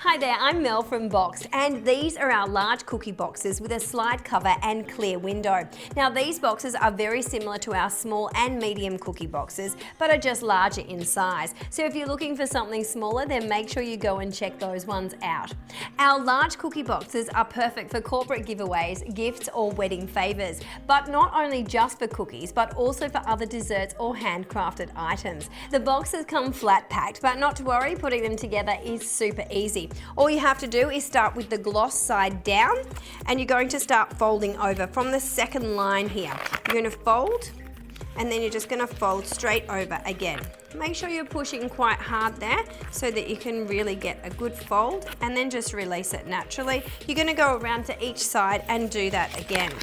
Hi there, I'm Mel from Boxed, and these are our large cookie boxes with a slide cover and clear window. Now these boxes are very similar to our small and medium cookie boxes, but are just larger in size. So if you're looking for something smaller, then make sure you go and check those ones out. Our large cookie boxes are perfect for corporate giveaways, gifts or wedding favours, but not only just for cookies, but also for other desserts or handcrafted items. The boxes come flat packed, but not to worry, putting them together is super easy. All you have to do is start with the gloss side down, and you're going to start folding over from the second line here. You're going to fold, and then you're just going to fold straight over again. Make sure you're pushing quite hard there so that you can really get a good fold, and then just release it naturally. You're going to go around to each side and do that again.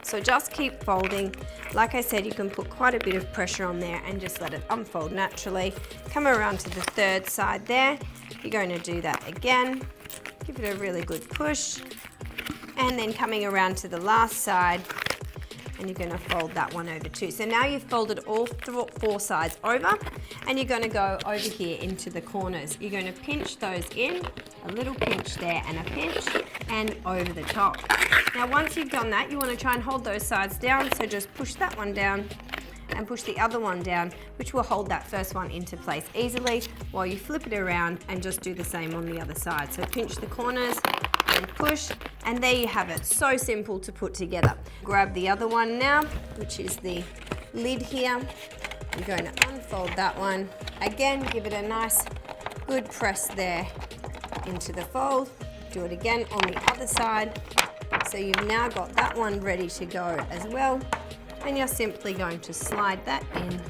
So just keep folding. Like I said, you can put quite a bit of pressure on there and just let it unfold naturally. Come around to the third side there. You're going to do that again. Give it a really good push. And then coming around to the last side, and you're going to fold that one over too. So now you've folded all four sides over, and you're going to go over here into the corners. You're going to pinch those in, a little pinch there and a pinch, and over the top. Now once you've done that, you want to try and hold those sides down, so just push that one down and push the other one down, which will hold that first one into place easily while you flip it around and just do the same on the other side. So pinch the corners and push, and there you have it. So simple to put together. Grab the other one now, which is the lid here. You're going to unfold that one. Again, give it a nice good press there into the fold. Do it again on the other side. So you've now got that one ready to go as well. And you're simply going to slide that in.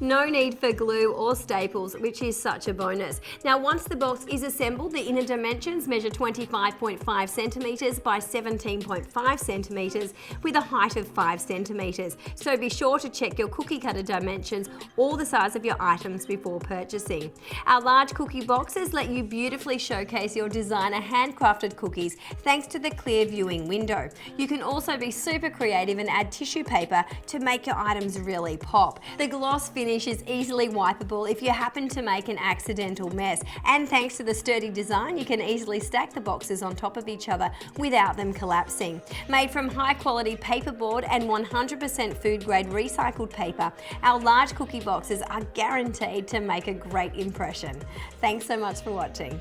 No need for glue or staples, which is such a bonus. Now once the box is assembled, the inner dimensions measure 25.5 centimetres by 17.5 centimetres with a height of 5 centimetres. So be sure to check your cookie cutter dimensions or the size of your items before purchasing. Our large cookie boxes let you beautifully showcase your designer handcrafted cookies thanks to the clear viewing window. You can also be super creative and add tissue paper to make your items really pop. The gloss finish is easily wipeable if you happen to make an accidental mess, and thanks to the sturdy design, you can easily stack the boxes on top of each other without them collapsing. Made from high quality paperboard and 100% food grade recycled paper, our large cookie boxes are guaranteed to make a great impression. Thanks so much for watching.